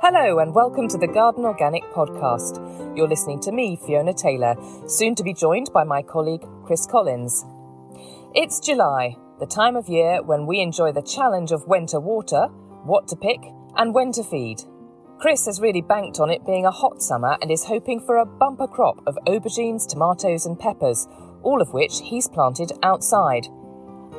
Hello and welcome to the Garden Organic podcast. You're listening to me, Fiona Taylor, soon to be joined by my colleague Chris Collins. It's July, the time of year when we enjoy the challenge of when to water, what to pick and when to feed. Chris has really banked on it being a hot summer and is hoping for a bumper crop of aubergines, tomatoes and peppers, all of which he's planted outside.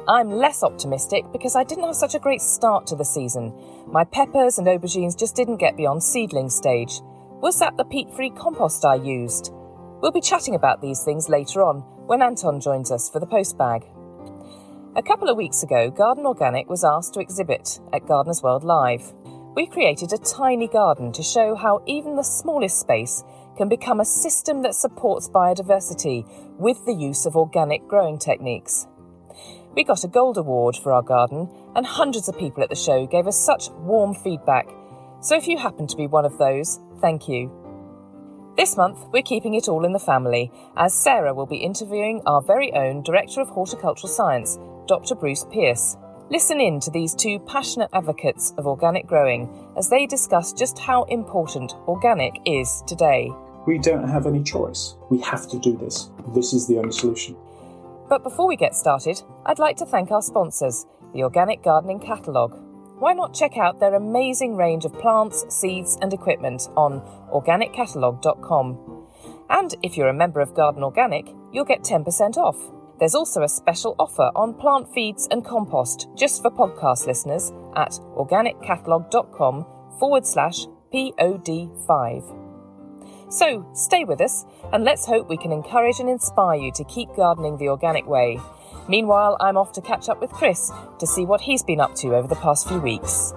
I'm less optimistic because I didn't have such a great start to the season. My peppers and aubergines just didn't get beyond seedling stage. Was that the peat-free compost I used? We'll be chatting about these things later on when Anton joins us for the postbag. A couple of weeks ago, Garden Organic was asked to exhibit at Gardeners World Live. We created a tiny garden to show how even the smallest space can become a system that supports biodiversity with the use of organic growing techniques. We got a gold award for our garden and hundreds of people at the show gave us such warm feedback. So if you happen to be one of those, thank you. This month, we're keeping it all in the family, as Sarah will be interviewing our very own Director of Horticultural Science, Dr. Bruce Pearce. Listen in to these two passionate advocates of organic growing as they discuss just how important organic is today. We don't have any choice. We have to do this. This is the only solution. But before we get started, I'd like to thank our sponsors, the Organic Gardening Catalogue. Why not check out their amazing range of plants, seeds and equipment on organiccatalogue.com. And if you're a member of Garden Organic, you'll get 10% off. There's also a special offer on plant feeds and compost just for podcast listeners at organiccatalogue.com/POD5. So stay with us and let's hope we can encourage and inspire you to keep gardening the organic way. Meanwhile, I'm off to catch up with Chris to see what he's been up to over the past few weeks.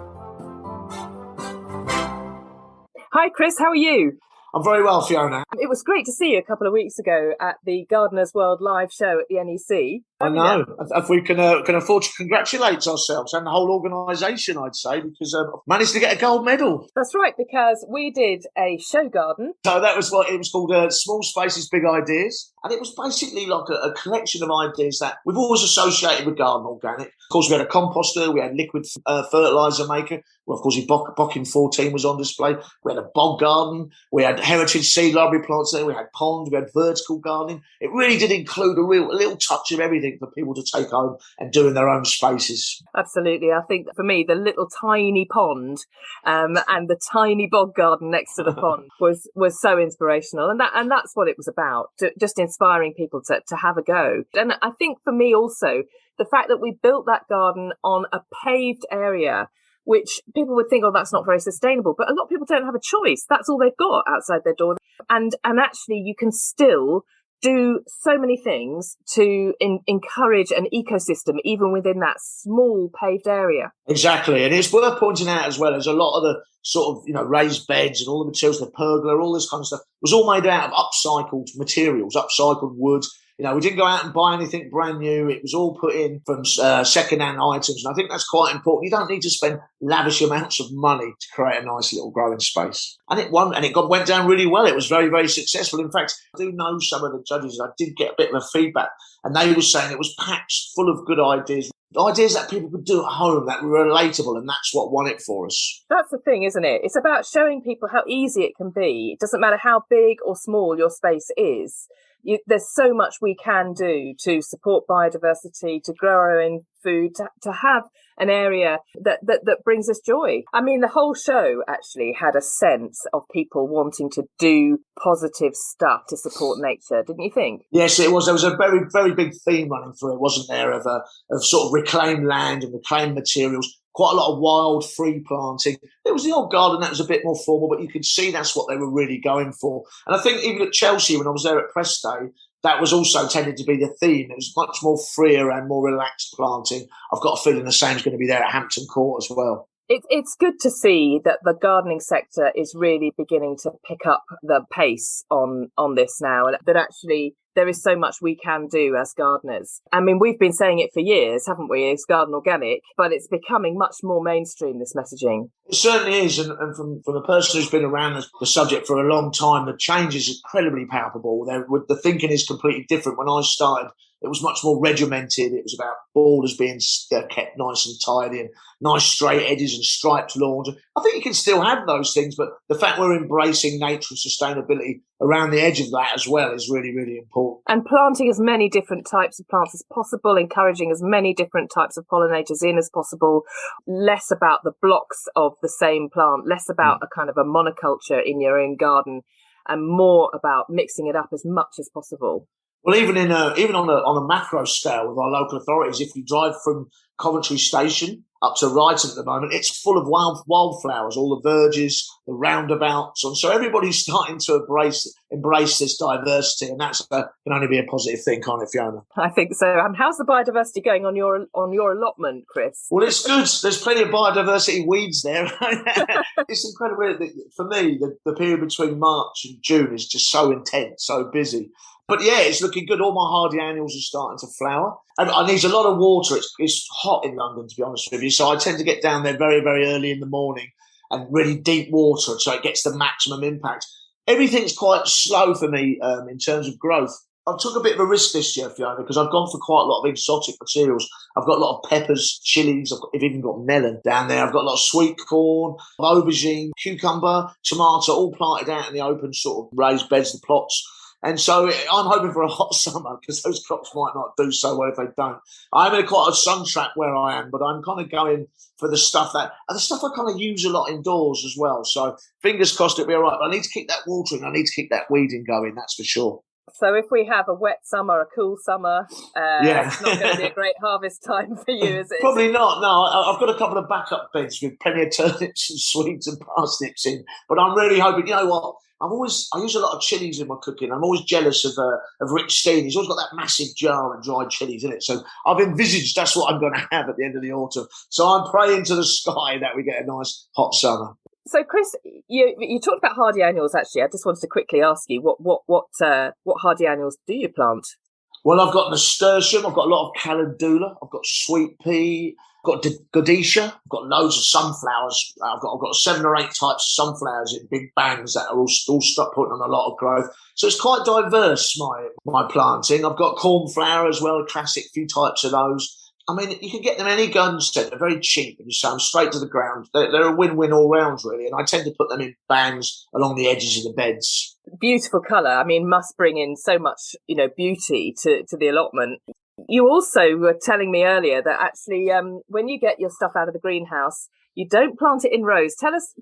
Hi Chris, how are you? I'm very well, Fiona. It was great to see you a couple of weeks ago at the Gardeners World Live show at the NEC. I know. If we can afford to congratulate ourselves and the whole organisation, I'd say, because I've managed to get a gold medal. That's right, because we did a show garden. So that was what it was called, Small Spaces, Big Ideas. And it was basically like a collection of ideas that we've always associated with Garden Organic. Of course, we had a composter, we had liquid fertiliser maker. Well, of course, Bocking 14 was on display. We had a bog garden. We had heritage seed library plants there. We had ponds. We had vertical gardening. It really did include a little touch of everything for people to take home and do in their own spaces. Absolutely. I think for me, the little tiny pond and the tiny bog garden next to the pond was so inspirational. And that's what it was about, just inspiring people to have a go. And I think for me also, the fact that we built that garden on a paved area, which people would think, oh, that's not very sustainable. But a lot of people don't have a choice. That's all they've got outside their door. And actually, you can still do so many things to encourage an ecosystem, even within that small paved area. Exactly. And it's worth pointing out as well, as a lot of the sort of, raised beds and all the materials, the pergola, all this kind of stuff, was all made out of upcycled materials, upcycled wood. We didn't go out and buy anything brand new. It was all put in from second-hand items. And I think that's quite important. You don't need to spend lavish amounts of money to create a nice little growing space. And it went down really well. It was very, very successful. In fact, I do know some of the judges. I did get a bit of a feedback. And they were saying it was packed full of good ideas that people could do at home that were relatable. And that's what won it for us. That's the thing, isn't it? It's about showing people how easy it can be. It doesn't matter how big or small your space is. There's so much we can do to support biodiversity, to grow our own food, to have an area that brings us joy. I mean, the whole show actually had a sense of people wanting to do positive stuff to support nature, didn't you think? Yes, it was. There was a very, very big theme running through it, wasn't there, of sort of reclaimed land and reclaimed materials. Quite a lot of wild free planting. There was the old garden that was a bit more formal, but you could see that's what they were really going for. And I think even at Chelsea, when I was there at Press Day, that was also tended to be the theme. It was much more freer and more relaxed planting. I've got a feeling the same is going to be there at Hampton Court as well. It's good to see that the gardening sector is really beginning to pick up the pace on this now, and that actually there is so much we can do as gardeners. I mean, we've been saying it for years, haven't we, as Garden Organic, but it's becoming much more mainstream, this messaging. It certainly is, and from a person who's been around the subject for a long time, the change is incredibly palpable. The thinking is completely different. When I started It was much more regimented. It was about borders being kept nice and tidy and nice straight edges and striped lawns. I think you can still have those things, but the fact we're embracing nature and sustainability around the edge of that as well is really, really important. And planting as many different types of plants as possible, encouraging as many different types of pollinators in as possible, less about the blocks of the same plant, less about a kind of a monoculture in your own garden, and more about mixing it up as much as possible. Well, even on a macro scale with our local authorities, if you drive from Coventry Station up to Brighton at the moment, it's full of wildflowers, all the verges, the roundabouts, and so everybody's starting to embrace this diversity, and that can only be a positive thing, can't it, Fiona? I think so. How's the biodiversity going on your allotment, Chris? Well, it's good. There's plenty of biodiversity weeds there. It's incredible. For me, the period between March and June is just so intense, so busy. But yeah, it's looking good. All my hardy annuals are starting to flower. And I need a lot of water. It's hot in London, to be honest with you. So I tend to get down there very, very early in the morning and really deep water so it gets the maximum impact. Everything's quite slow for me in terms of growth. I took a bit of a risk this year, Fiona, because I've gone for quite a lot of exotic materials. I've got a lot of peppers, chilies. I've even got melon down there. I've got a lot of sweet corn, aubergine, cucumber, tomato, all planted out in the open sort of raised beds, the plots. And so I'm hoping for a hot summer because those crops might not do so well if they don't. I'm in quite a sun trap where I am, but I'm kind of going for the stuff I kind of use a lot indoors as well. So fingers crossed it'll be all right. But I need to keep that watering. I need to keep that weeding going, that's for sure. So if we have a wet summer, a cool summer, it's not going to be a great harvest time for you, is it? Probably not, no. I've got a couple of backup beds with plenty of turnips and sweets and parsnips in. But I'm really hoping, you know what, I use a lot of chilies in my cooking. I'm always jealous of Rich Steen. He's always got that massive jar of dried chilies in it. So I've envisaged that's what I'm going to have at the end of the autumn. So I'm praying to the sky that we get a nice hot summer. So, Chris, you talked about hardy annuals. Actually, I just wanted to quickly ask you what hardy annuals do you plant? Well, I've got nasturtium. I've got a lot of calendula. I've got sweet pea. I've got godetia. I've got loads of sunflowers. I've got 7 or 8 types of sunflowers in big bangs that are all start putting on a lot of growth. So it's quite diverse, my planting. I've got cornflower as well, a classic few types of those. I mean, you can get them any garden centre. They're very cheap, and you sow them straight to the ground. They're a win-win all round, really. And I tend to put them in bangs along the edges of the beds. Beautiful colour. I mean, must bring in so much, beauty to the allotment. You also were telling me earlier that actually, when you get your stuff out of the greenhouse, you don't plant it in rows. Tell us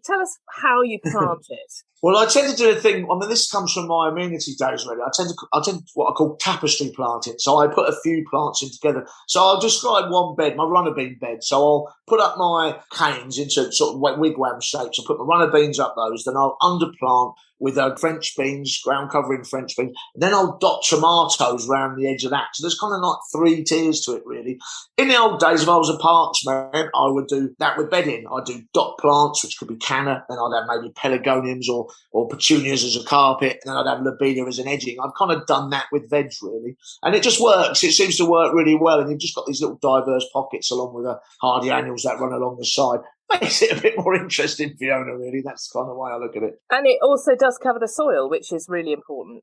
how you plant it. Well, I tend to do a thing. I mean, this comes from my amenity days, really. I tend to what I call tapestry planting. So I put a few plants in together. So I'll describe one bed, my runner bean bed. So I'll put up my canes into sort of wigwam shapes. I'll put my runner beans up those. Then I'll underplant with French beans, ground covering French beans. And then I'll dot tomatoes around the edge of that. So there's kind of like 3 tiers to it, really. In the old days, if I was a parksman, I would do that with bedding. I'd do dot plants, which could be canna. Then I'd have maybe pelargoniums or petunias as a carpet. And then I'd have lobelia as an edging. I've kind of done that with veg, really. And it just works. It seems to work really well. And you've just got these little diverse pockets along with the hardy annuals that run along the side. Makes it a bit more interesting, Fiona, really. That's kind of why I look at it. And it also does cover the soil, which is really important.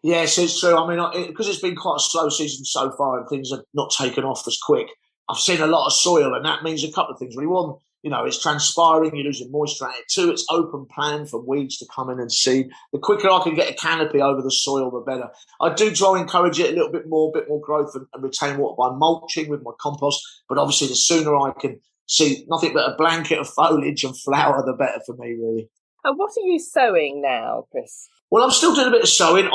Yes, it's true. I mean, because it's been quite a slow season so far and things have not taken off as quick, I've seen a lot of soil, and that means a couple of things, really. One, it's transpiring, you're losing moisture at it. 2, it's open plan for weeds to come in and seed. The quicker I can get a canopy over the soil, the better. I do try and encourage it a little bit more growth and retain water by mulching with my compost, but obviously the sooner I can see nothing but a blanket of foliage and flower, the better for me, really. And what are you sowing now, Chris? Well, I'm still doing a bit of sowing.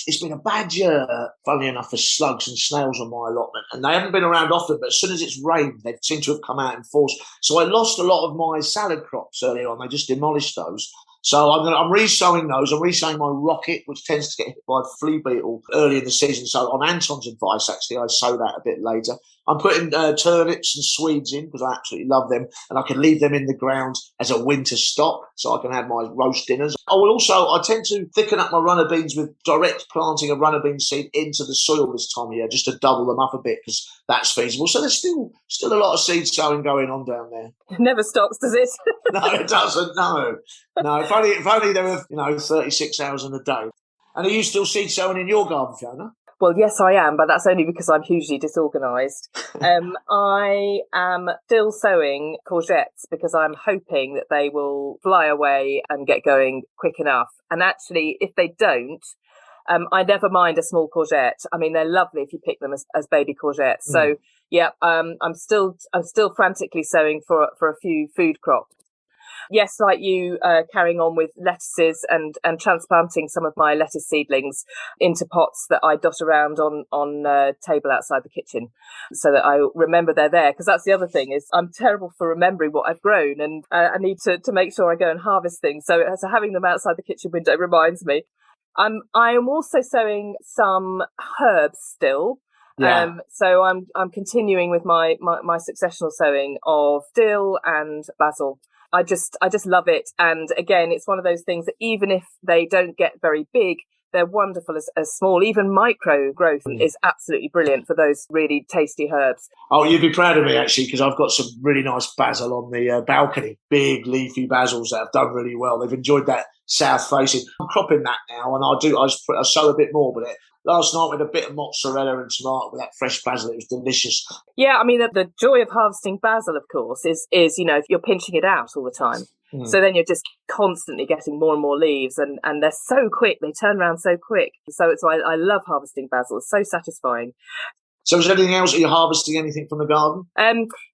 It's been a bad year, funnily enough, for slugs and snails on my allotment. And they haven't been around often, but as soon as it's rained, they seem to have come out in force. So I lost a lot of my salad crops earlier on. They just demolished those. So I'm re-sowing those. I'm re-sowing my rocket, which tends to get hit by a flea beetle early in the season. So on Anton's advice, actually, I sow that a bit later. I'm putting turnips and Swedes in because I absolutely love them, and I can leave them in the ground as a winter stock so I can have my roast dinners. I tend to thicken up my runner beans with direct planting a runner bean seed into the soil this time of year just to double them up a bit because that's feasible. So there's still a lot of seed sowing going on down there. It never stops, does it? No, it doesn't. No. If only there were 36 hours in a day. And are you still seed sowing in your garden, Fiona? Well, yes, I am, but that's only because I'm hugely disorganised. I am still sowing courgettes because I'm hoping that they will fly away and get going quick enough. And actually, if they don't, I never mind a small courgette. I mean, they're lovely if you pick them as baby courgettes. So, yeah, I'm still frantically sowing for a few food crops. Yes, like you, carrying on with lettuces and transplanting some of my lettuce seedlings into pots that I dot around on a table outside the kitchen so that I remember they're there. Because that's the other thing, is I'm terrible for remembering what I've grown, and I need to make sure I go and harvest things. So having them outside the kitchen window reminds me. I am also sowing some herbs still. Yeah. So I'm continuing with my successional sowing of dill and basil. I just love it. And again, it's one of those things that even if they don't get very big, they're wonderful as small. Even micro growth is absolutely brilliant for those really tasty herbs. Oh, you'd be proud of me, actually, because I've got some really nice basil on the balcony. Big leafy basils that have done really well. They've enjoyed that south facing. I'm cropping that now, and I sow a bit more with it. Last night with a bit of mozzarella and tomato with that fresh basil, it was delicious. Yeah, I mean, the joy of harvesting basil, of course, is you're pinching it out all the time. So then you're just constantly getting more and more leaves, and they're so quick. They turn around so quick. So I love harvesting basil. It's so satisfying. So is there anything else? Are you harvesting anything from the garden?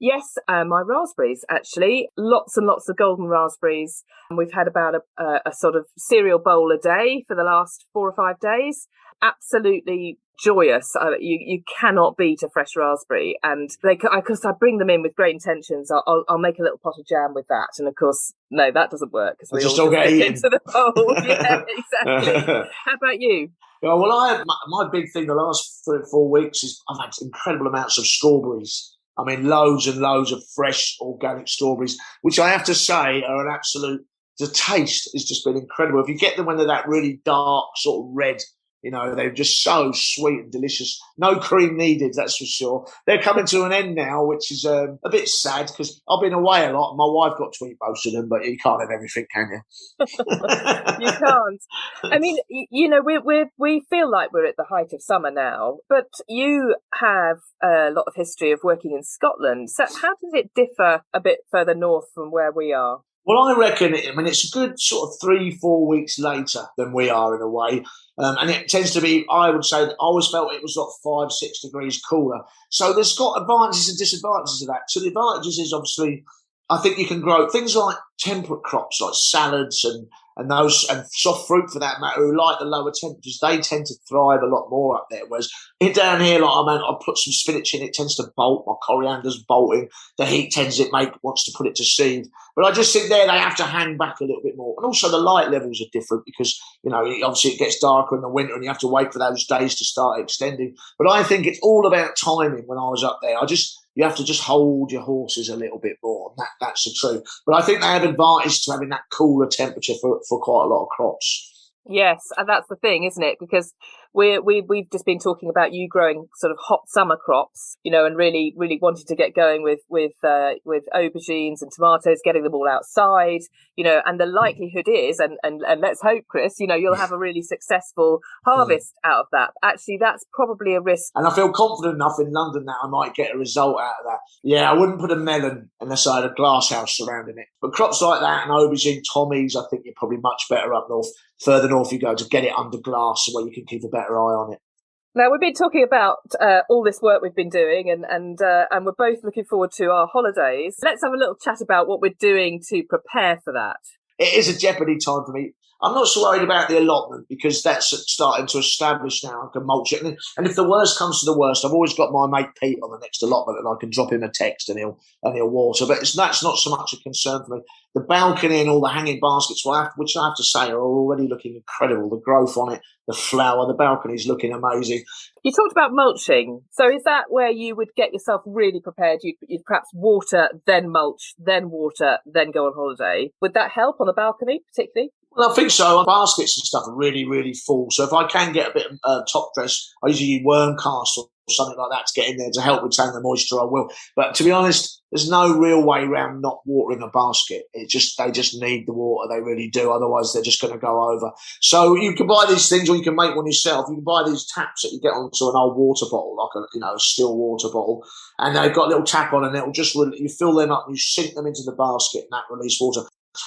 Yes, my raspberries, actually. Lots and lots of golden raspberries. We've had about a sort of cereal bowl a day for the last 4 or 5 days. Absolutely joyous. You cannot beat a fresh raspberry, and because I bring them in with great intentions. I'll make a little pot of jam with that, and of course, no, that doesn't work because we all get into the bowl. Yeah, exactly. How about you? Yeah, well, my big thing the last 3 or 4 weeks is I've had incredible amounts of strawberries. I mean, loads and loads of fresh organic strawberries, which I have to say are an absolute. The taste has just been incredible. If you get them when they're that really dark sort of red. They're just so sweet and delicious. No cream needed, that's for sure. They're coming to an end now, which is a bit sad because I've been away a lot and my wife got to eat most of them, but you can't have everything, can you? You can't. I mean, we feel like we're at the height of summer now, but you have a lot of history of working in Scotland. So how does it differ a bit further north from where we are? Well, I reckon, it's a good sort of 3-4 weeks later than we are in a way. And it tends to be, I would say, I always felt it was like 5-6 degrees cooler. So there's got advantages and disadvantages of that. So the advantages is obviously, I think you can grow things like temperate crops, like salads and soft fruit for that matter, who like the lower temperatures. They tend to thrive a lot more up there. Whereas down here, I put some spinach in, it tends to bolt. My coriander's bolting. The heat wants to put it to seed. But I just think there they have to hang back a little bit more. And also the light levels are different because, obviously it gets darker in the winter and you have to wait for those days to start extending. But I think it's all about timing when I was up there. You have to just hold your horses a little bit more. And that's the truth. But I think they have advantage to having that cooler temperature for quite a lot of crops. Yes, and that's the thing, isn't it? Because we've just been talking about you growing sort of hot summer crops, and really wanting to get going with aubergines and tomatoes, getting them all outside, and the likelihood is, and let's hope, Chris, you'll have a really successful harvest out of that. Actually, that's probably a risk. And I feel confident enough in London that I might get a result out of that. Yeah, I wouldn't put a melon unless I had a glass house surrounding it. But crops like that and aubergine, Tommies, I think you're probably much better up north. Further north you go to get it under glass where you can keep a better eye on it. Now, we've been talking about all this work we've been doing and we're both looking forward to our holidays. Let's have a little chat about what we're doing to prepare for that. It is a jeopardy time for me. I'm not so worried about the allotment because that's starting to establish now. I can mulch it. And if the worst comes to the worst, I've always got my mate Pete on the next allotment and I can drop him a text and he'll water. But that's not so much a concern for me. The balcony and all the hanging baskets, which I have to say are already looking incredible. The growth on it, the flower, the balcony's looking amazing. You talked about mulching. So is that where you would get yourself really prepared? You'd perhaps water, then mulch, then water, then go on holiday. Would that help on the balcony particularly? Well, I think so. Baskets and stuff are really, really full. So if I can get a bit of top dress, I usually use worm cast or something like that to get in there to help retain the moisture. I will. But to be honest, there's no real way around not watering a basket. They just need the water. They really do. Otherwise, they're just going to go over. So you can buy these things, or you can make one yourself. You can buy these taps that you get onto an old water bottle, like a still water bottle, and they've got a little tap on, and it'll just you fill them up and you sink them into the basket, and that release water.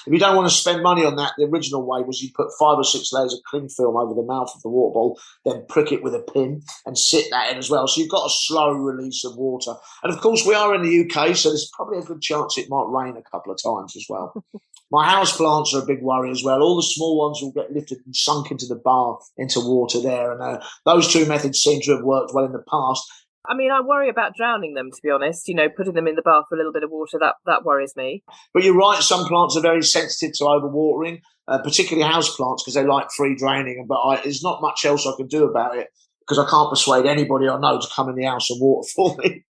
If you don't want to spend money on that, the original way was you put 5 or 6 layers of cling film over the mouth of the water bottle, then prick it with a pin and sit that in as well. So you've got a slow release of water. And of course, we are in the UK, so there's probably a good chance it might rain a couple of times as well. My houseplants are a big worry as well. All the small ones will get lifted and sunk into the bath, into water there. And those two methods seem to have worked well in the past. I mean, I worry about drowning them, to be honest. Putting them in the bath with a little bit of water, that worries me. But you're right, some plants are very sensitive to overwatering, particularly houseplants, because they like free draining. But there's not much else I can do about it, because I can't persuade anybody I know to come in the house and water for me.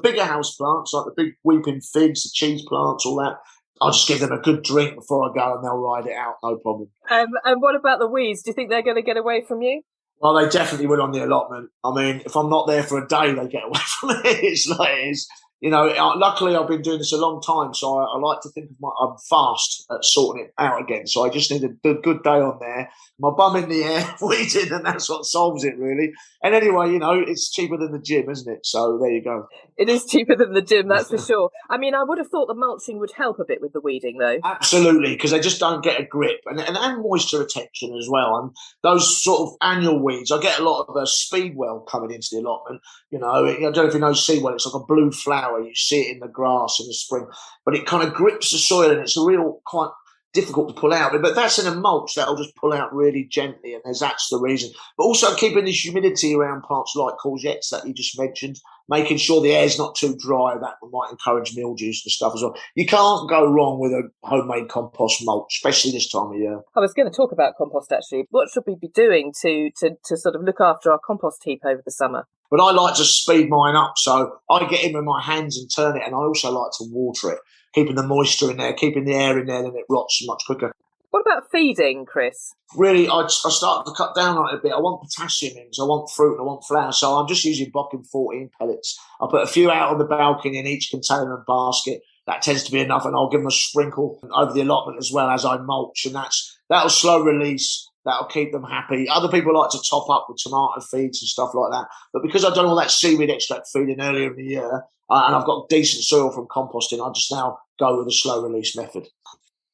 Bigger houseplants, like the big weeping figs, the cheese plants, all that, I'll just give them a good drink before I go and they'll ride it out, no problem. And what about the weeds? Do you think they're going to get away from you? Well, they definitely will on the allotment. I mean, if I'm not there for a day, they get away from me. It's like it is. Luckily I've been doing this a long time, so I like to think I'm fast at sorting it out again. So I just need a good day on there, my bum in the air, weeding, and that's what solves it, really. And anyway, it's cheaper than the gym, isn't it? So there you go. It is cheaper than the gym, that's for sure. I mean, I would have thought the mulching would help a bit with the weeding, though. Absolutely, because they just don't get a grip and moisture retention as well. And those sort of annual weeds, I get a lot of speedwell coming into the allotment. I don't know if you know seawell, it's like a blue flower. You see it in the grass in the spring, but it kind of grips the soil and it's a real quite difficult to pull out. But that's in a mulch that'll just pull out really gently, and that's the reason. But also keeping this humidity around plants like courgettes that you just mentioned, making sure the air's not too dry, that might encourage mildews and stuff as well. You can't go wrong with a homemade compost mulch, especially this time of year. I was going to talk about compost actually. What should we be doing to sort of look after our compost heap over the summer? But I like to speed mine up, so I get in with my hands and turn it, and I also like to water it, keeping the moisture in there, keeping the air in there, then it rots much quicker. What about feeding, Chris? Really, I start to cut down on it a bit. I want potassium in, because I want fruit and I want flour, so I'm just using Bocking 14 pellets. I put a few out on the balcony in each container and basket. That tends to be enough, and I'll give them a sprinkle over the allotment as well as I mulch, and that'll slow release. That'll keep them happy. Other people like to top up with tomato feeds and stuff like that. But because I've done all that seaweed extract feeding earlier in the year, and I've got decent soil from composting, I just now go with a slow release method.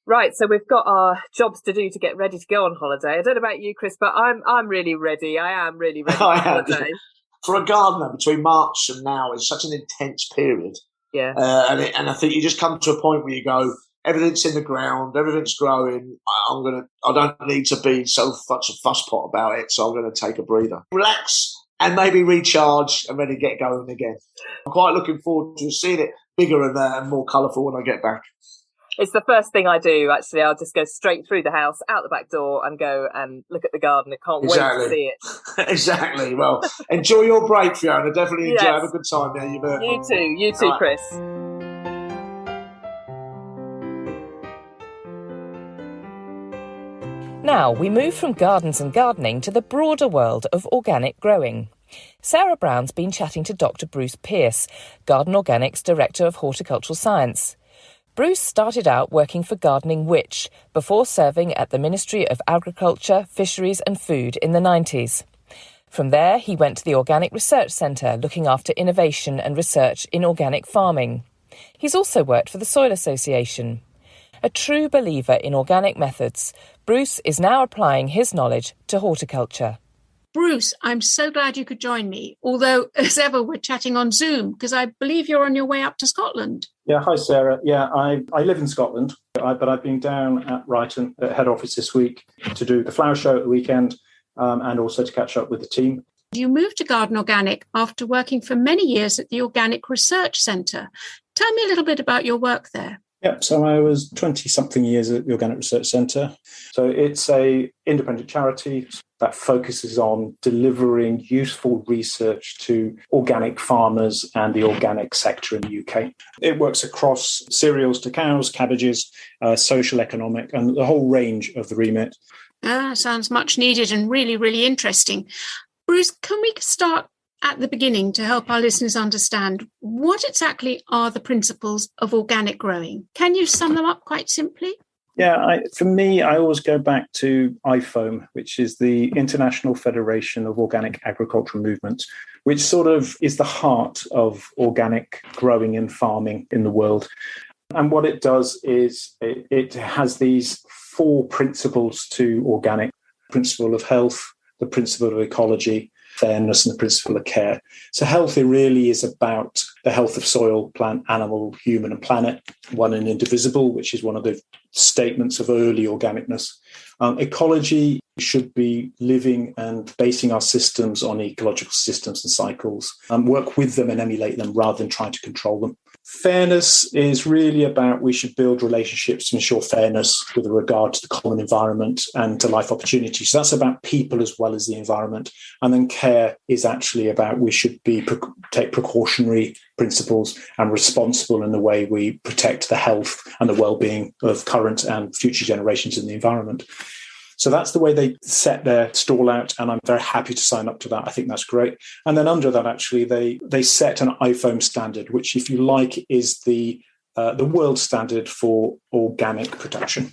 Right, so we've got our jobs to do to get ready to go on holiday. I don't know about you, Chris, but I'm really ready. I am really ready for holiday. For a gardener, between March and now is such an intense period. Yeah. And I think you just come to a point where you go, everything's in the ground, everything's growing. I don't need to be so much a fuss pot about it, so I'm going to take a breather. Relax and maybe recharge and ready to get going again. I'm quite looking forward to seeing it bigger and more colourful when I get back. It's the first thing I do, actually. I'll just go straight through the house, out the back door, and go and look at the garden. I can't wait to see it. Exactly. Well, enjoy your break, Fiona. Definitely enjoy. Have a good time there. You too, Chris. Now we move from gardens and gardening to the broader world of organic growing. Sarah Brown's been chatting to Dr. Bruce Pearce, Garden Organics Director of Horticultural Science. Bruce started out working for Gardening Witch before serving at the Ministry of Agriculture, Fisheries and Food in the 90s. From there, he went to the Organic Research Centre looking after innovation and research in organic farming. He's also worked for the Soil Association. A true believer in organic methods, Bruce is now applying his knowledge to horticulture. Bruce, I'm so glad you could join me, although, as ever, we're chatting on Zoom, because I believe you're on your way up to Scotland. Yeah, hi, Sarah. Yeah, I live in Scotland, but I've been down at Brighton at head office this week to do the flower show at the weekend and also to catch up with the team. You moved to Garden Organic after working for many years at the Organic Research Centre. Tell me a little bit about your work there. Yeah, so I was 20-something years at the Organic Research Centre. So it's a independent charity that focuses on delivering useful research to organic farmers and the organic sector in the UK. It works across cereals to cows, cabbages, social, economic, and the whole range of the remit. Sounds much needed and really, really interesting. Bruce, can we start at the beginning to help our listeners understand what exactly are the principles of organic growing? Can you sum them up quite simply? Yeah, for me, I always go back to IFOAM, which is the International Federation of Organic Agricultural Movements, which sort of is the heart of organic growing and farming in the world. And what it does is it has these 4 principles to organic: principle of health, the principle of ecology, fairness, and the principle of care. So health, it really is about the health of soil, plant, animal, human, and planet, one and indivisible, which is one of the statements of early organicness. Ecology should be living and basing our systems on ecological systems and cycles, work with them and emulate them rather than trying to control them. Fairness is really about we should build relationships to ensure fairness with regard to the common environment and to life opportunities. So that's about people as well as the environment. And then care is actually about we should take precautionary principles and responsible in the way we protect the health and the well-being of current and future generations in the environment. So that's the way they set their stall out, and I'm very happy to sign up to that. I think that's great. And then under that, actually, they set an IFOAM standard, which, if you like, is the world standard for organic production.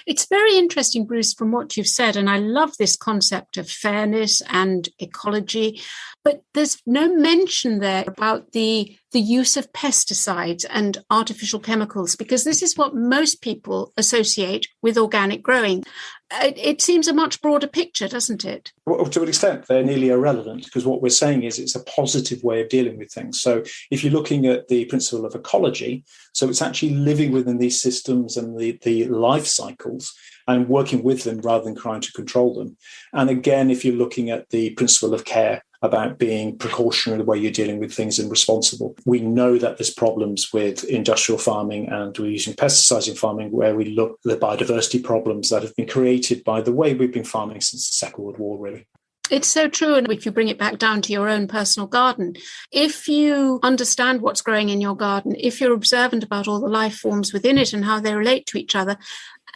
It's very interesting, Bruce, from what you've said, and I love this concept of fairness and ecology, but there's no mention there about the use of pesticides and artificial chemicals, because this is what most people associate with organic growing. It seems a much broader picture, doesn't it? Well, to an extent, they're nearly irrelevant, because what we're saying is it's a positive way of dealing with things. So if you're looking at the principle of ecology, so it's actually living within these systems and the life cycles and working with them rather than trying to control them. And again, if you're looking at the principle of care, about being precautionary the way you're dealing with things and responsible. We know that there's problems with industrial farming, and we're using pesticides in farming where we look at the biodiversity problems that have been created by the way we've been farming since the Second World War, really. It's so true. And if you bring it back down to your own personal garden, if you understand what's growing in your garden, if you're observant about all the life forms within it and how they relate to each other,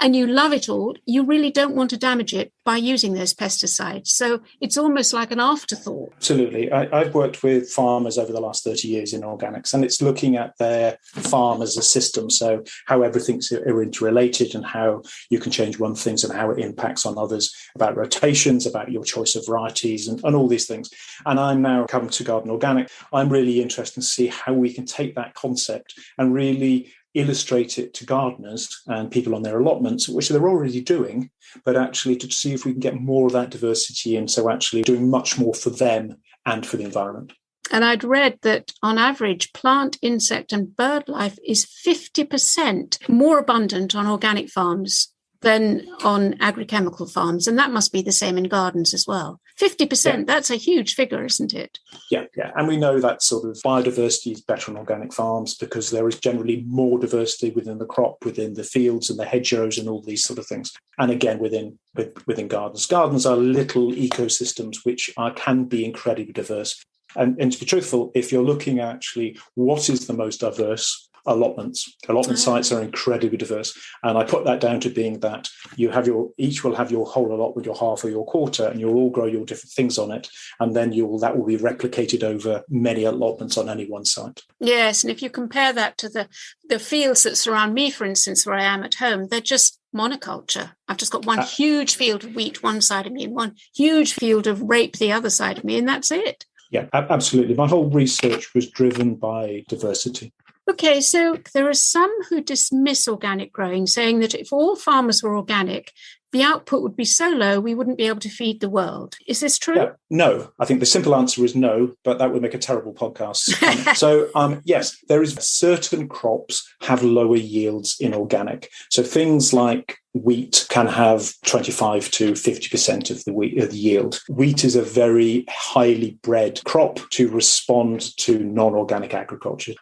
and you love it all, you really don't want to damage it by using those pesticides. So it's almost like an afterthought. Absolutely. I've worked with farmers over the last 30 years in organics, and it's looking at their farm as a system. So how everything's interrelated and how you can change one things and how it impacts on others, about rotations, about your choice of varieties and all these things. And I'm now come to Garden Organic. I'm really interested to see how we can take that concept and really illustrate it to gardeners and people on their allotments, which they're already doing, but actually to see if we can get more of that diversity in, so actually doing much more for them and for the environment. And I'd read that on average, plant, insect and bird life is 50% more abundant on organic farms than on agrochemical farms. And that must be the same in gardens as well. 50%, yeah. That's a huge figure, isn't it? Yeah. And we know that sort of biodiversity is better on organic farms because there is generally more diversity within the crop, within the fields and the hedgerows and all these sort of things. And again, within gardens. Gardens are little ecosystems which can be incredibly diverse. And to be truthful, if you're looking at actually what is the most diverse, allotments. Allotment sites are incredibly diverse. And I put that down to being that you have each will have your whole allotment, your half or your quarter, and you'll all grow your different things on it. And then that will be replicated over many allotments on any one site. Yes. And if you compare that to the fields that surround me, for instance, where I am at home, they're just monoculture. I've just got one huge field of wheat one side of me and one huge field of rape the other side of me, and that's it. Yeah, absolutely. My whole research was driven by diversity. Okay, so there are some who dismiss organic growing, saying that if all farmers were organic, the output would be so low we wouldn't be able to feed the world. Is this true? Yeah, no. I think the simple answer is no, but that would make a terrible podcast. Yes, there is certain crops have lower yields in organic. So things like wheat can have 25 to 50% of the yield. Wheat is a very highly bred crop to respond to non-organic agriculture.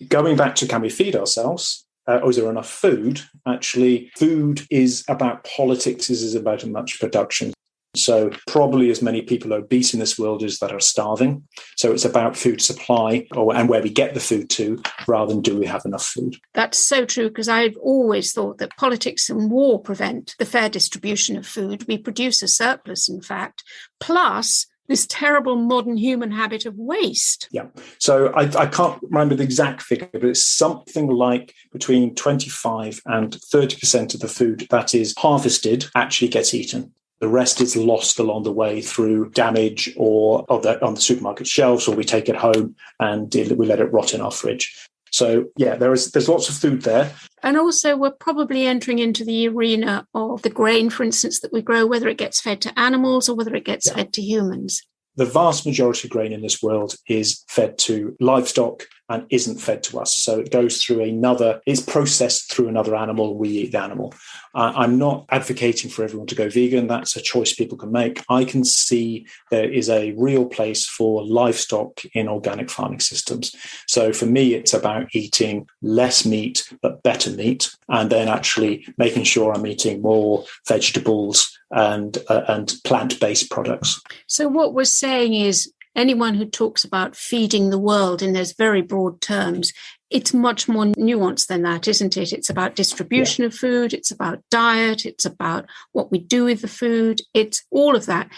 Going back to can we feed ourselves? Or is there enough food? Actually, food is about politics, is about much production. So probably as many people obese in this world as that are starving. So it's about food supply and where we get the food to, rather than do we have enough food. That's so true, because I've always thought that politics and war prevent the fair distribution of food. We produce a surplus, in fact, plus this terrible modern human habit of waste. Yeah. So I can't remember the exact figure, but it's something like between 25 and 30% of the food that is harvested actually gets eaten. The rest is lost along the way through damage or on the supermarket shelves, or we take it home and we let it rot in our fridge. So, yeah, there's lots of food there. And also we're probably entering into the arena of the grain, for instance, that we grow, whether it gets fed to animals or whether it gets fed to humans. The vast majority of grain in this world is fed to livestock and isn't fed to us. So it goes through it's processed through another animal. We eat the animal. I'm not advocating for everyone to go vegan. That's a choice people can make. I can see there is a real place for livestock in organic farming systems. So for me, it's about eating less meat, but better meat, and then actually making sure I'm eating more vegetables and plant-based products. So what we're saying is, anyone who talks about feeding the world in those very broad terms, it's much more nuanced than that, isn't it? It's about distribution of food, it's about diet, it's about what we do with the food, it's all of that.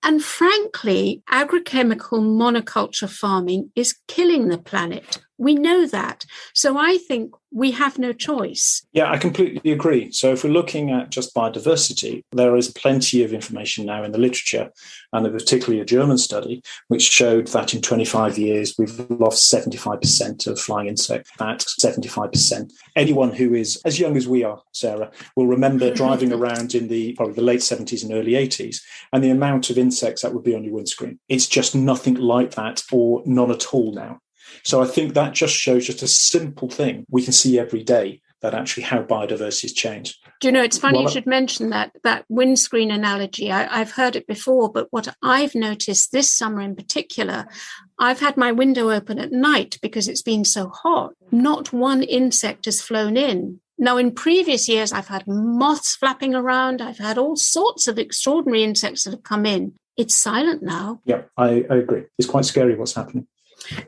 And frankly, agrochemical monoculture farming is killing the planet. We know that. So I think we have no choice. Yeah, I completely agree. So if we're looking at just biodiversity, there is plenty of information now in the literature, and particularly a German study, which showed that in 25 years, we've lost 75% of flying insects. That 75%. Anyone who is as young as we are, Sarah, will remember driving around in probably the late 70s and early 80s, and the amount of insects that would be on your windscreen. It's just nothing like that, or none at all now. So I think that just shows just a simple thing we can see every day, that actually how biodiversity has changed. Do you know, it's funny you should mention that windscreen analogy. I've heard it before, but what I've noticed this summer in particular, I've had my window open at night because it's been so hot. Not one insect has flown in. Now, in previous years, I've had moths flapping around. I've had all sorts of extraordinary insects that have come in. It's silent now. Yeah, I agree. It's quite scary what's happening.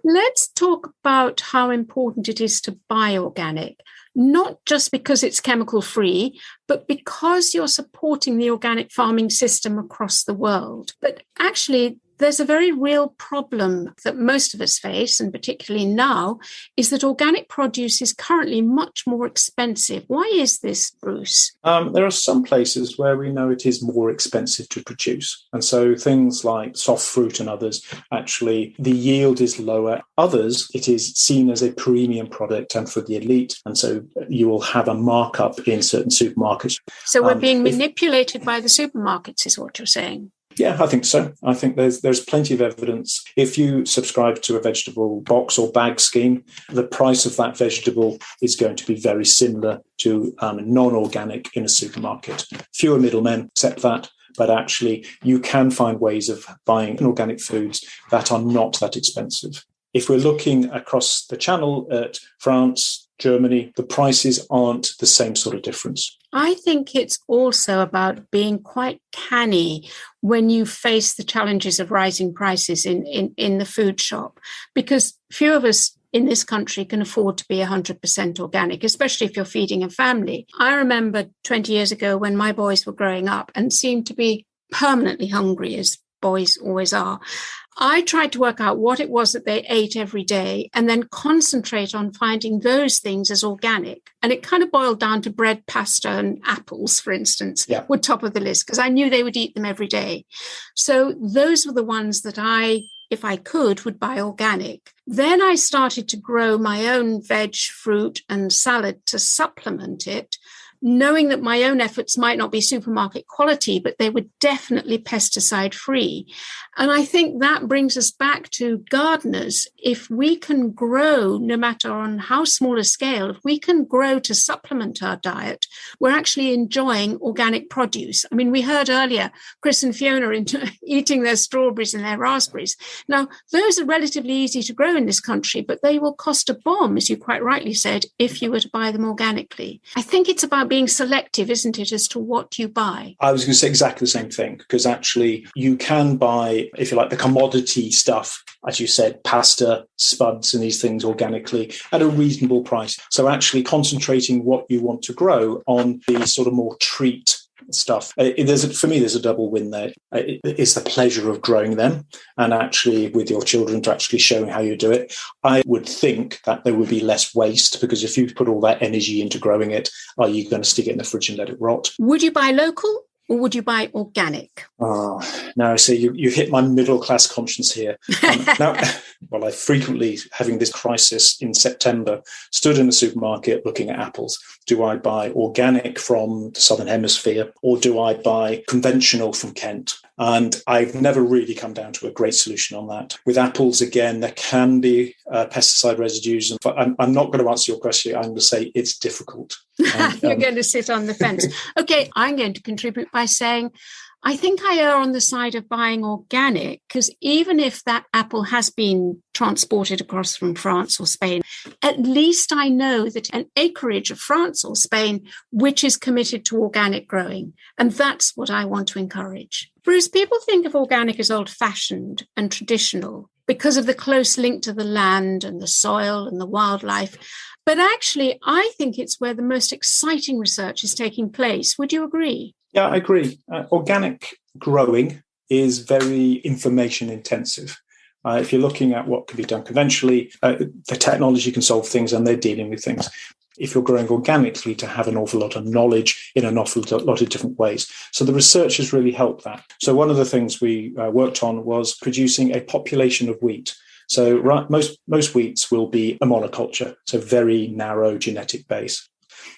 Let's talk about how important it is to buy organic, not just because it's chemical free, but because you're supporting the organic farming system across the world. But actually, there's a very real problem that most of us face, and particularly now, is that organic produce is currently much more expensive. Why is this, Bruce? There are some places where we know it is more expensive to produce. And so things like soft fruit and others, actually, the yield is lower. Others, it is seen as a premium product and for the elite. And so you will have a markup in certain supermarkets. So we're being manipulated by the supermarkets, is what you're saying? Yeah, I think so. I think there's plenty of evidence. If you subscribe to a vegetable box or bag scheme, the price of that vegetable is going to be very similar to non-organic in a supermarket. Fewer middlemen, accept that. But actually, you can find ways of buying organic foods that are not that expensive. If we're looking across the channel at France, Germany, the prices aren't the same sort of difference. I think it's also about being quite canny when you face the challenges of rising prices in the food shop, because few of us in this country can afford to be 100% organic, especially if you're feeding a family. I remember 20 years ago when my boys were growing up and seemed to be permanently hungry, as boys always are. I tried to work out what it was that they ate every day and then concentrate on finding those things as organic. And it kind of boiled down to bread, pasta, and apples, for instance, were top of the list because I knew they would eat them every day. So those were the ones that I, if I could, would buy organic. Then I started to grow my own veg, fruit, and salad to supplement it, knowing that my own efforts might not be supermarket quality, but they were definitely pesticide free. And I think that brings us back to gardeners. If we can grow, no matter on how small a scale, if we can grow to supplement our diet, we're actually enjoying organic produce. I mean, we heard earlier Chris and Fiona eating their strawberries and their raspberries. Now, those are relatively easy to grow in this country, but they will cost a bomb, as you quite rightly said, if you were to buy them organically. I think it's about being selective, isn't it, as to what you buy? I was going to say exactly the same thing, because actually you can buy, if you like, the commodity stuff, as you said, pasta, spuds and these things organically at a reasonable price. So actually concentrating what you want to grow on the sort of more treat stuff. For me, there's a double win there. It's the pleasure of growing them, and actually with your children to actually showing how you do it. I would think that there would be less waste, because if you put all that energy into growing it, are you going to stick it in the fridge and let it rot? Would you buy local? Or would you buy organic? Oh, now, so you hit my middle-class conscience here. I frequently, having this crisis in September, stood in the supermarket looking at apples. Do I buy organic from the Southern Hemisphere, or do I buy conventional from Kent? And I've never really come down to a great solution on that. With apples, again, there can be pesticide residues. But I'm not going to answer your question. I'm going to say it's difficult. You're going to sit on the fence. Okay, I'm going to contribute by saying I think I err on the side of buying organic, because even if that apple has been transported across from France or Spain, at least I know that an acreage of France or Spain which is committed to organic growing. And that's what I want to encourage. Bruce, people think of organic as old-fashioned and traditional because of the close link to the land and the soil and the wildlife. But actually, I think it's where the most exciting research is taking place. Would you agree? Yeah, I agree. Organic growing is very information intensive. If you're looking at what can be done conventionally, the technology can solve things and they're dealing with things. If you're growing organically, to have an awful lot of knowledge in an awful lot of different ways. So the research has really helped that. So one of the things we worked on was producing a population of wheat. So most wheats will be a monoculture, so very narrow genetic base.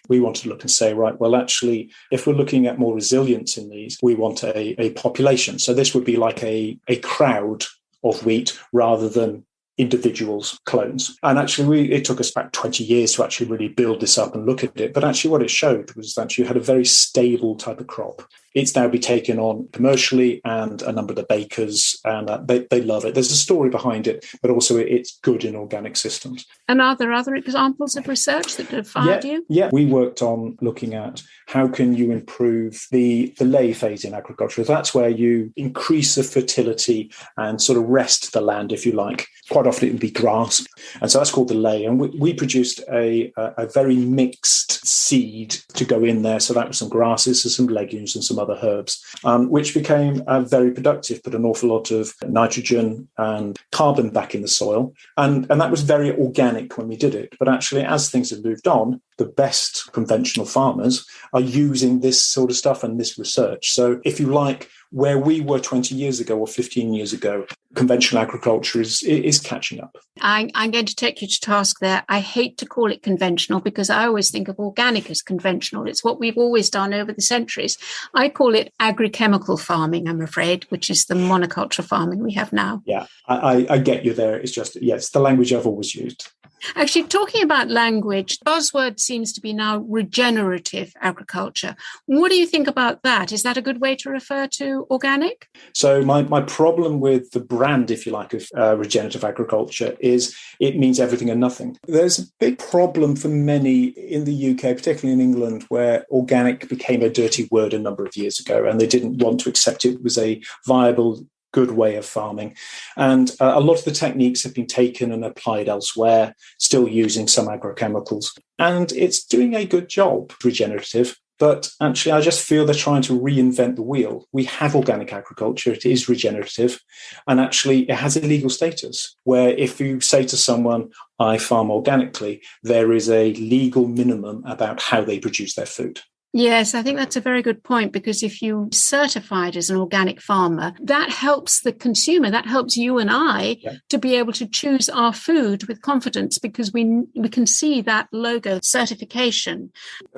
We wanted to look and say, right, well, actually, if we're looking at more resilience in these, we want a population. So this would be like a crowd of wheat rather than individuals, clones. And actually, it took us about 20 years to actually really build this up and look at it. But actually what it showed was that you had a very stable type of crop. It's now been taken on commercially, and a number of the bakers, and they love it. There's a story behind it, but also it's good in organic systems. And are there other examples of research that have fired you? Yeah, we worked on looking at how can you improve the lay phase in agriculture. That's where you increase the fertility and sort of rest the land, if you like. Quite often it would be grass. And so that's called the lay. And we produced a very mixed seed to go in there. So that was some grasses and some legumes and some other herbs, which became very productive, put an awful lot of nitrogen and carbon back in the soil. And that was very organic when we did it. But actually, as things have moved on, the best conventional farmers are using this sort of stuff and this research. So if you like, where we were 20 years ago or 15 years ago, conventional agriculture is catching up. I'm going to take you to task there. I hate to call it conventional because I always think of organic as conventional. It's what we've always done over the centuries. I call it agrochemical farming, I'm afraid, which is the monoculture farming we have now. Yeah, I get you there. It's just, yes, the language I've always used. Actually, talking about language, the buzzword seems to be now regenerative agriculture. What do you think about that? Is that a good way to refer to organic? So my problem with the brand, if you like, of regenerative agriculture is it means everything and nothing. There's a big problem for many in the UK, particularly in England, where organic became a dirty word a number of years ago, and they didn't want to accept it was a viable, good way of farming. And a lot of the techniques have been taken and applied elsewhere, still using some agrochemicals. And it's doing a good job, regenerative. But actually, I just feel they're trying to reinvent the wheel. We have organic agriculture. It is regenerative. And actually, it has a legal status where if you say to someone, I farm organically, there is a legal minimum about how they produce their food. Yes, I think that's a very good point, because if you're certified as an organic farmer, that helps the consumer, that helps you and I to be able to choose our food with confidence, because we can see that logo certification.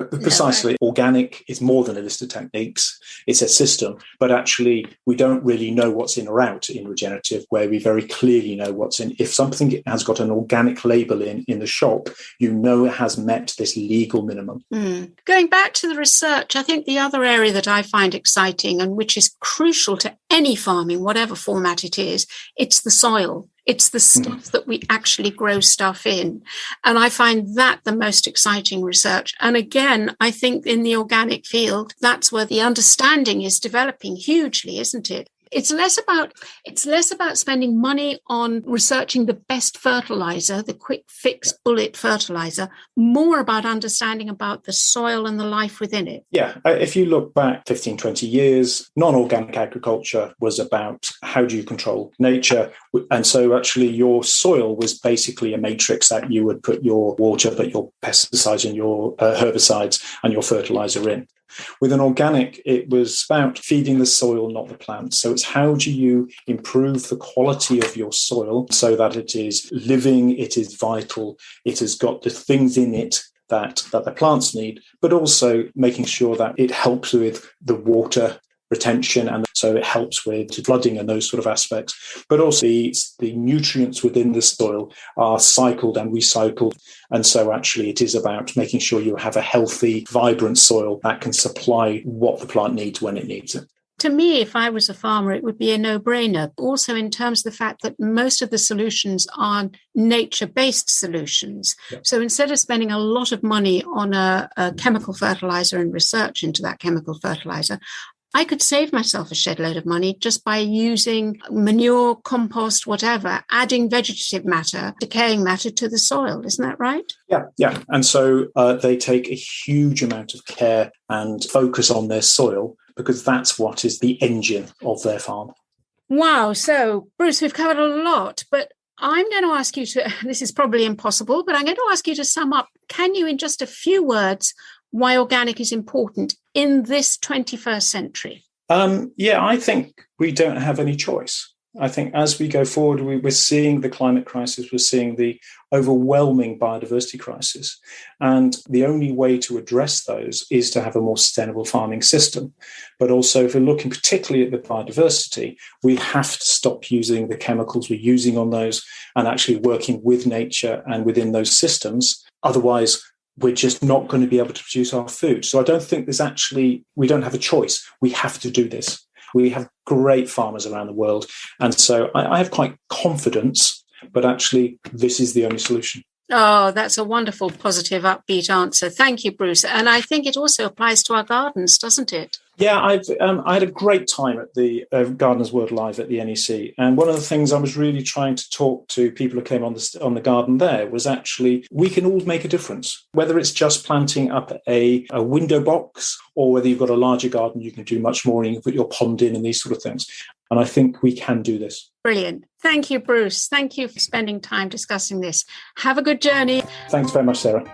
Precisely. Organic is more than a list of techniques. It's a system, but actually we don't really know what's in or out in regenerative, where we very clearly know what's in. If something has got an organic label in the shop, you know it has met this legal minimum. Going back to the research, I think the other area that I find exciting and which is crucial to any farming, whatever format it is, it's the soil. It's the stuff that we actually grow stuff in. And I find that the most exciting research. And again, I think in the organic field, that's where the understanding is developing hugely, isn't it? It's less about spending money on researching the best fertilizer, the quick fix bullet fertilizer, more about understanding about the soil and the life within it. Yeah, if you look back 15, 20 years, non-organic agriculture was about how do you control nature. And so actually your soil was basically a matrix that you would put your water, put your pesticides and your herbicides and your fertilizer in. With an organic, it was about feeding the soil, not the plants. So it's how do you improve the quality of your soil so that it is living, it is vital, it has got the things in it that the plants need, but also making sure that it helps with the water retention, and so it helps with flooding and those sort of aspects. But also the nutrients within the soil are cycled and recycled. And so actually it is about making sure you have a healthy, vibrant soil that can supply what the plant needs when it needs it. To me, if I was a farmer, it would be a no-brainer. Also, in terms of the fact that most of the solutions are nature-based solutions. Yep. So instead of spending a lot of money on a chemical fertilizer and research into that chemical fertilizer, I could save myself a shed load of money just by using manure, compost, whatever, adding vegetative matter, decaying matter to the soil. Isn't that right? Yeah. And so they take a huge amount of care and focus on their soil because that's what is the engine of their farm. Wow. So, Bruce, we've covered a lot, but I'm going to ask you to, this is probably impossible, but I'm going to ask you to sum up. Can you, in just a few words, why organic is important in this 21st century? I think we don't have any choice. I think as we go forward, we're seeing the climate crisis, we're seeing the overwhelming biodiversity crisis. And the only way to address those is to have a more sustainable farming system. But also, if we're looking particularly at the biodiversity, we have to stop using the chemicals we're using on those and actually working with nature and within those systems. Otherwise, we're just not going to be able to produce our food. So I don't think we don't have a choice. We have to do this. We have great farmers around the world. And so I have quite confidence, but actually this is the only solution. Oh, that's a wonderful, positive, upbeat answer. Thank you, Bruce. And I think it also applies to our gardens, doesn't it? Yeah, I had a great time at the Gardeners World Live at the NEC. And one of the things I was really trying to talk to people who came on the garden there was actually we can all make a difference, whether it's just planting up a window box or whether you've got a larger garden, you can do much more and you can put your pond in and these sort of things. And I think we can do this. Brilliant. Thank you, Bruce. Thank you for spending time discussing this. Have a good journey. Thanks very much, Sarah.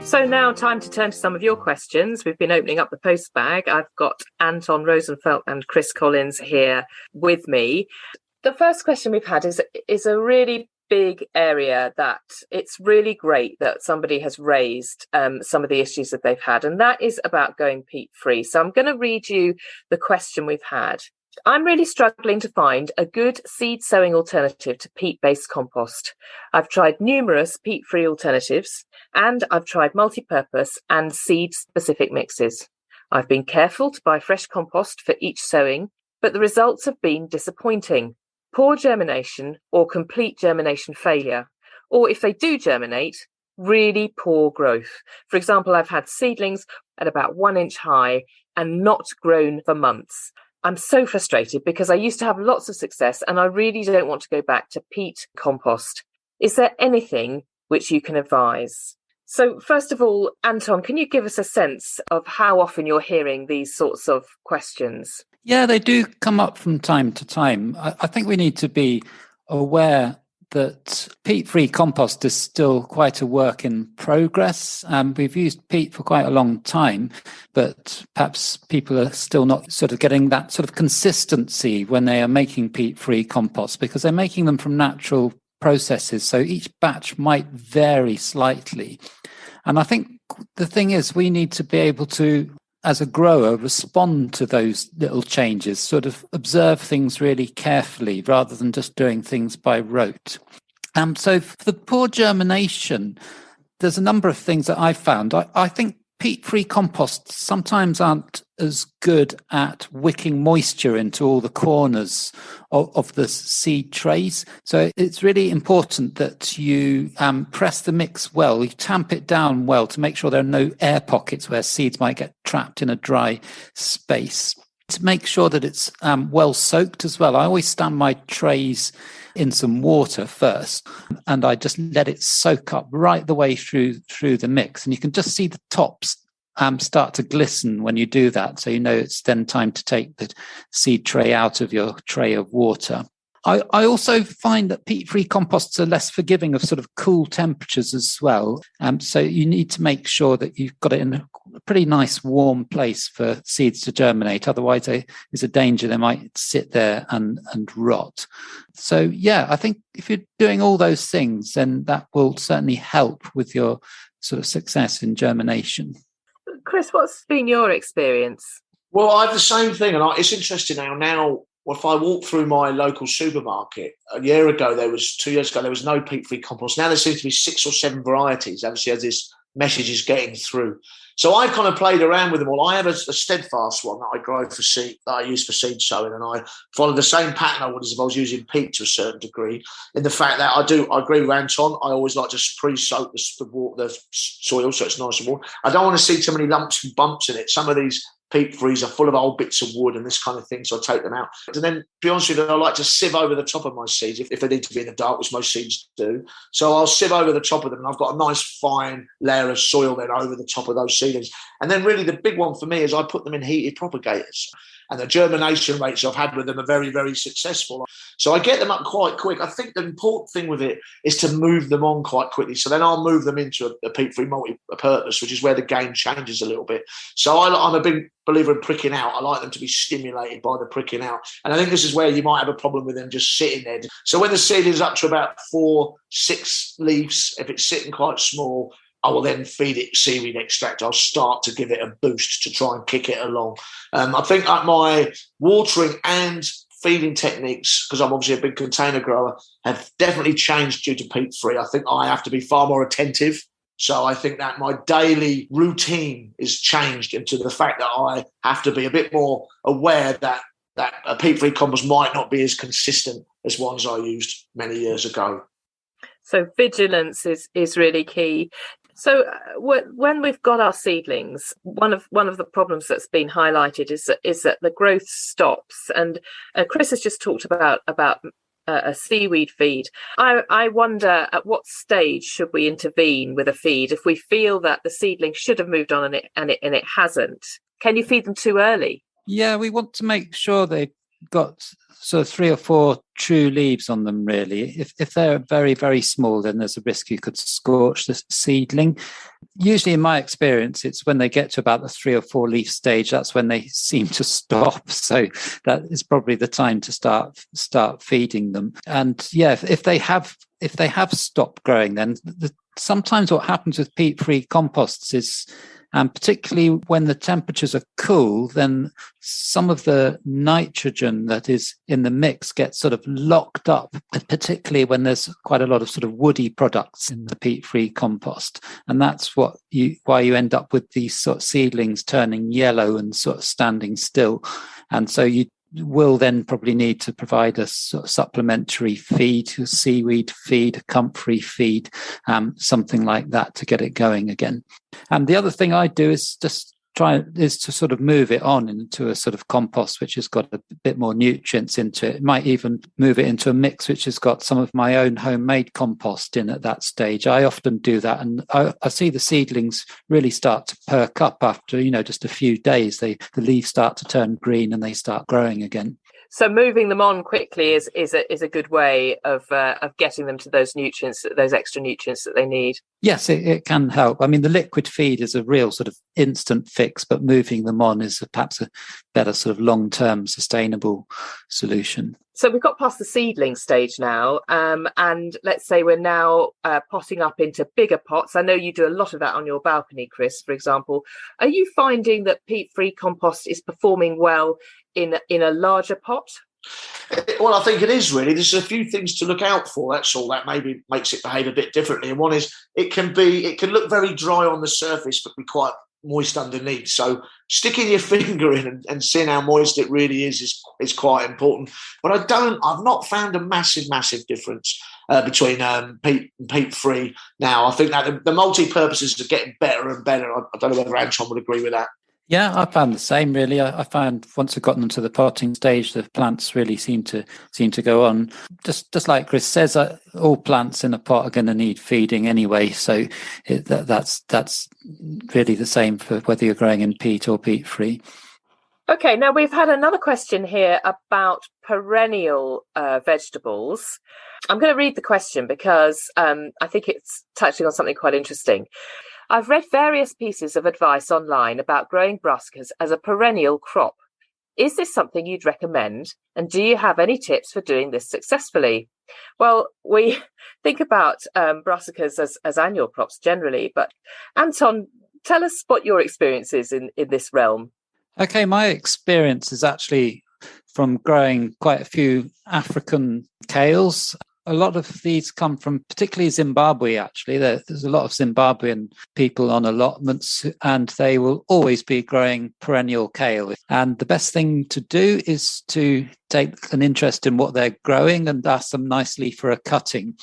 So now time to turn to some of your questions. We've been opening up the post bag. I've got Anton Rosenfeld and Chris Collins here with me. The first question we've had is a really big area that it's really great that somebody has raised some of the issues that they've had, and that is about going peat-free. So I'm going to read you the question we've had. I'm really struggling to find a good seed sowing alternative to peat-based compost. I've tried numerous peat-free alternatives and I've tried multi-purpose and seed-specific mixes. I've been careful to buy fresh compost for each sowing, but the results have been disappointing. Poor germination or complete germination failure, or if they do germinate, really poor growth. For example, I've had seedlings at about 1 inch high and not grown for months. I'm so frustrated because I used to have lots of success and I really don't want to go back to peat compost. Is there anything which you can advise? So first of all, Anton, can you give us a sense of how often you're hearing these sorts of questions? Yeah, they do come up from time to time. I think we need to be aware that peat-free compost is still quite a work in progress. We've used peat for quite a long time, but perhaps people are still not sort of getting that sort of consistency when they are making peat-free compost because they're making them from natural processes. So each batch might vary slightly. And I think the thing is we need to be able to as a grower, respond to those little changes, sort of observe things really carefully rather than just doing things by rote. So for the poor germination, there's a number of things that I've found. I think peat-free composts sometimes aren't as good at wicking moisture into all the corners of the seed trays. So it's really important that you press the mix well, you tamp it down well to make sure there are no air pockets where seeds might get trapped in a dry space. To make sure that it's well soaked as well, I always stand my trays in some water first, and I just let it soak up right the way through the mix. And you can just see the tops start to glisten when you do that. So you know it's then time to take the seed tray out of your tray of water. I also find that peat-free composts are less forgiving of sort of cool temperatures as well. So you need to make sure that you've got it in a pretty nice warm place for seeds to germinate. Otherwise, there's a danger they might sit there and rot. So, yeah, I think if you're doing all those things, then that will certainly help with your sort of success in germination. Chris, what's been your experience? Well, I have the same thing, and it's interesting now, if I walk through my local supermarket, 2 years ago, there was no peat-free compost. Now there seems to be 6 or 7 varieties, obviously, as this message is getting through. So I've kind of played around with them all. I have a steadfast one that I grow for seed, that I use for seed sowing, and I follow the same pattern I would as if I was using peat to a certain degree, in the fact that I agree with Anton. I always like to pre-soak the soil so it's nice and warm. I don't want to see too many lumps and bumps in it. Some of these peat-frees are full of old bits of wood and this kind of thing, so I take them out. And then, to be honest with you, I like to sieve over the top of my seeds if they need to be in the dark, which most seeds do. So I'll sieve over the top of them, and I've got a nice fine layer of soil then over the top of those seedlings. And then really the big one for me is I put them in heated propagators. And the germination rates I've had with them are very, very successful. So I get them up quite quick. I think the important thing with it is to move them on quite quickly. So then I'll move them into a peat-free multi-purpose, which is where the game changes a little bit. So I'm a big believer in pricking out. I like them to be stimulated by the pricking out. And I think this is where you might have a problem with them just sitting there. So when the seed is up to about 4-6 leaves, if it's sitting quite small, I will then feed it seaweed extract. I'll start to give it a boost to try and kick it along. I think my watering and feeding techniques, because I'm obviously a big container grower, have definitely changed due to peat-free. I think I have to be far more attentive. So I think that my daily routine is changed into the fact that I have to be a bit more aware that a peat-free compost might not be as consistent as ones I used many years ago. So vigilance is really key. So when we've got our seedlings, one of the problems that's been highlighted is that the growth stops. And Chris has just talked about a seaweed feed. I wonder at what stage should we intervene with a feed if we feel that the seedling should have moved on and it hasn't? Can you feed them too early? Yeah, we want to make sure they've got sort of 3 or 4 true leaves on them, really. If they're very, very small, then there's a risk you could scorch the seedling. Usually, in my experience, it's when they get to about the 3 or 4 leaf stage, that's when they seem to stop. So that is probably the time to start feeding them. And yeah, if they have stopped growing, then sometimes what happens with peat-free composts is, and particularly when the temperatures are cool, then some of the nitrogen that is in the mix gets sort of locked up, particularly when there's quite a lot of sort of woody products in the peat-free compost. And that's why you end up with these sort of seedlings turning yellow and sort of standing still. And so you will then probably need to provide a sort of supplementary feed, a seaweed feed, a comfrey feed, something like that to get it going again. And the other thing I do is just to sort of move it on into a sort of compost which has got a bit more nutrients into it. It might even move it into a mix which has got some of my own homemade compost in at that stage. I often do that, and I see the seedlings really start to perk up after just a few days. The leaves start to turn green and they start growing again. So moving them on quickly is a good way of getting them to those nutrients, those extra nutrients that they need. Yes, it can help. I mean, the liquid feed is a real sort of instant fix, but moving them on is perhaps a better sort of long-term sustainable solution. So we've got past the seedling stage now, and let's say we're now potting up into bigger pots. I know you do a lot of that on your balcony, Chris, for example. Are you finding that peat-free compost is performing well in a larger pot? Well, I think it is really. There's a few things to look out for. That's all. That maybe makes it behave a bit differently. And one is it can look very dry on the surface, but be quite moist underneath. So sticking your finger in and seeing how moist it really is quite important. But I've not found a massive difference between peat and peat-free now. I think that the multi-purposes are getting better and better. I don't know whether Anton would agree with that. Yeah, I found the same really. I found once I've gotten them to the potting stage, the plants really seem to go on. Just like Chris says, all plants in a pot are going to need feeding anyway. So that's really the same for whether you're growing in peat or peat-free. Okay, now we've had another question here about perennial vegetables. I'm going to read the question because I think it's touching on something quite interesting. I've read various pieces of advice online about growing brassicas as a perennial crop. Is this something you'd recommend? And do you have any tips for doing this successfully? Well, we think about brassicas as annual crops generally, but Anton, tell us what your experience is in this realm. Okay, my experience is actually from growing quite a few African kales. A lot of these come from particularly Zimbabwe, actually. There's a lot of Zimbabwean people on allotments, and they will always be growing perennial kale. And the best thing to do is to take an interest in what they're growing and ask them nicely for a cutting.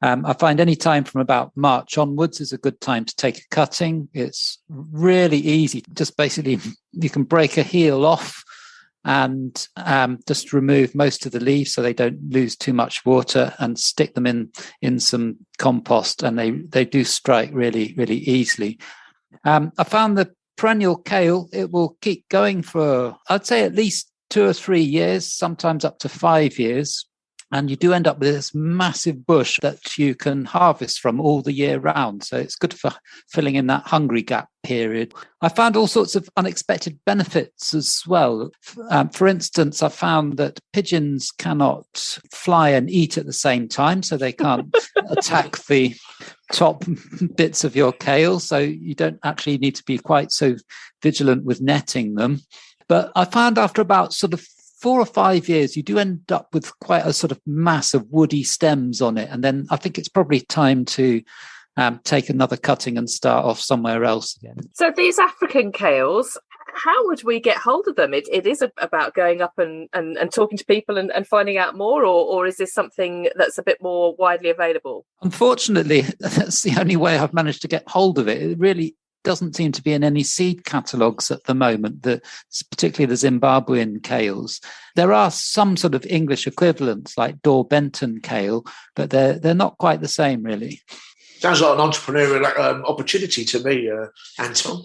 I find any time from about March onwards is a good time to take a cutting. It's really easy. Just basically, you can break a heel off and just remove most of the leaves so they don't lose too much water, and stick them in some compost, and they do strike really, really easily. I found the perennial kale, it will keep going for, I'd say, at least 2 or 3 years, sometimes up to 5 years. And you do end up with this massive bush that you can harvest from all the year round. So it's good for filling in that hungry gap period. I found all sorts of unexpected benefits as well. For instance, I found that pigeons cannot fly and eat at the same time, so they can't attack the top bits of your kale. So you don't actually need to be quite so vigilant with netting them. But I found after about sort of 4 or 5 years, you do end up with quite a sort of mass of woody stems on it. And then I think it's probably time to take another cutting and start off somewhere else again. So these African kales, how would we get hold of them? It is about going up and talking to people and finding out more, or is this something that's a bit more widely available? Unfortunately, that's the only way I've managed to get hold of it. It really doesn't seem to be in any seed catalogues at the moment, particularly the Zimbabwean kales. There are some sort of English equivalents like Dor Benton kale, but they're not quite the same, really. Sounds like an entrepreneurial opportunity to me, Anton.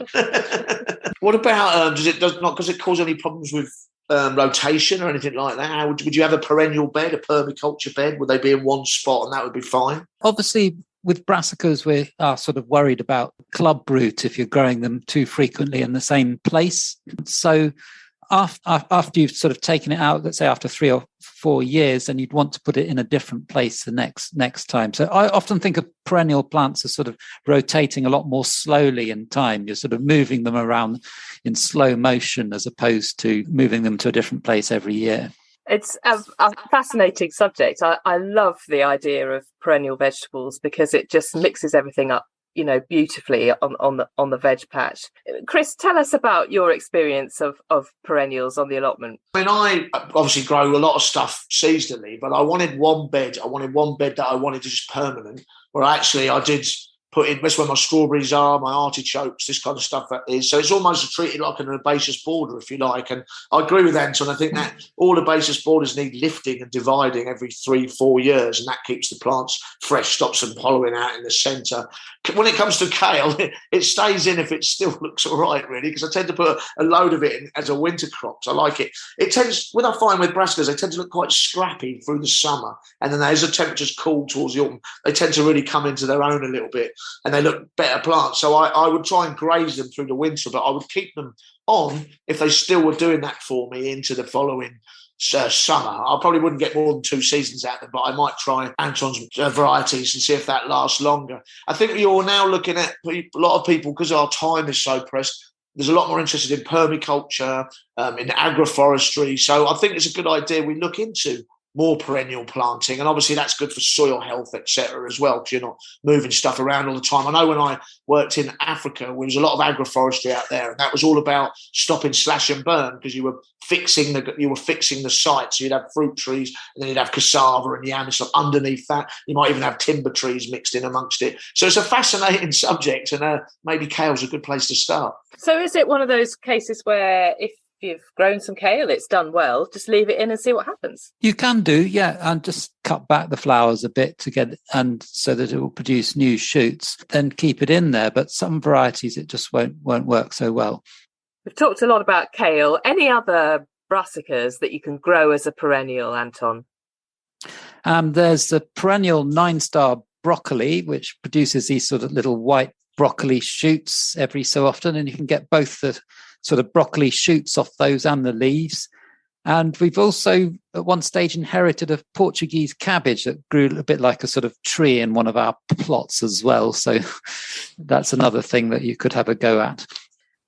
What about does it cause any problems with rotation or anything like that? Would you have a perennial bed, a permaculture bed? Would they be in one spot and that would be fine? Obviously, with brassicas, we are sort of worried about club root if you're growing them too frequently in the same place. So after you've sort of taken it out, let's say after 3 or 4 years, then you'd want to put it in a different place the next time. So I often think of perennial plants as sort of rotating a lot more slowly in time. You're sort of moving them around in slow motion as opposed to moving them to a different place every year. It's a fascinating subject. I love the idea of perennial vegetables because it just mixes everything up, beautifully on the veg patch. Chris, tell us about your experience of perennials on the allotment. I mean, I obviously grow a lot of stuff seasonally, but I wanted one bed that I wanted to just permanent, where actually I did put in, that's where my strawberries are, my artichokes, this kind of stuff that is. So it's almost treated like an herbaceous border, if you like. And I agree with Anton. I think that all herbaceous borders need lifting and dividing every 3-4 years, and that keeps the plants fresh, stops them hollowing out in the centre. When it comes to kale, it stays in if it still looks all right, really, because I tend to put a load of it in as a winter crop. So I like it. It tends, what I find with brassicas, they tend to look quite scrappy through the summer. And then as the temperatures cool towards the autumn, they tend to really come into their own a little bit. And they look better plants. So I would try and graze them through the winter, but I would keep them on if they still were doing that for me into the following summer. I probably wouldn't get more than 2 seasons out of them, but I might try Anton's varieties and see if that lasts longer. I think you're now looking at a lot of people, because our time is so pressed, there's a lot more interested in permaculture, in agroforestry. So I think it's a good idea we look into more perennial planting, and obviously that's good for soil health, etc. as well, because you're not moving stuff around all the time. I know when I worked in Africa, there was a lot of agroforestry out there, and that was all about stopping slash and burn, because you were fixing the site. So you'd have fruit trees, and then you'd have cassava and yam and stuff underneath that. You might even have timber trees mixed in amongst it. So it's a fascinating subject, and maybe kale's a good place to start. So is it one of those cases where if you've grown some kale, it's done well, just leave it in and see what happens? You can do, yeah, and just cut back the flowers a bit to get, and so that it will produce new shoots, then keep it in there. But some varieties, it just won't work so well. We've talked a lot about kale. Any other brassicas that you can grow as a perennial, Anton? There's the perennial 9-star broccoli, which produces these sort of little white broccoli shoots every so often, and you can get both the sort of broccoli shoots off those and the leaves. And we've also at one stage inherited a Portuguese cabbage that grew a bit like a sort of tree in one of our plots as well. So that's another thing that you could have a go at.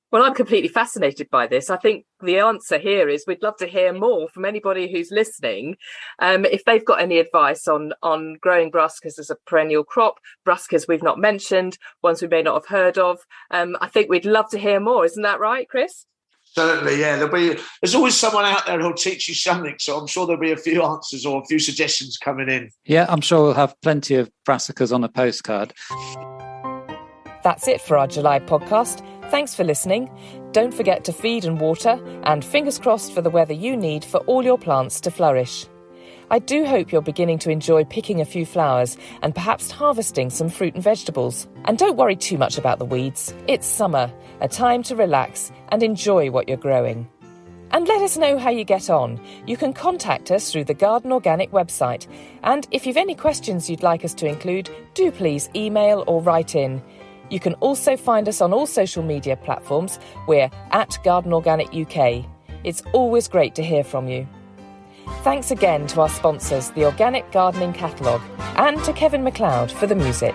Well, I'm completely fascinated by this. I think the answer here is we'd love to hear more from anybody who's listening. If they've got any advice on growing brassicas as a perennial crop, brassicas we've not mentioned, ones we may not have heard of, I think we'd love to hear more. Isn't that right, Chris? Certainly, yeah. There's always someone out there who'll teach you something, so I'm sure there'll be a few answers or a few suggestions coming in. Yeah, I'm sure we'll have plenty of brassicas on a postcard. That's it for our July podcast. Thanks for listening. Don't forget to feed and water, and fingers crossed for the weather you need for all your plants to flourish. I do hope you're beginning to enjoy picking a few flowers and perhaps harvesting some fruit and vegetables. And don't worry too much about the weeds. It's summer, a time to relax and enjoy what you're growing. And let us know how you get on. You can contact us through the Garden Organic website. And if you've any questions you'd like us to include, do please email or write in. You can also find us on all social media platforms. We're at Garden Organic UK. It's always great to hear from you. Thanks again to our sponsors, the Organic Gardening Catalogue, and to Kevin MacLeod for the music.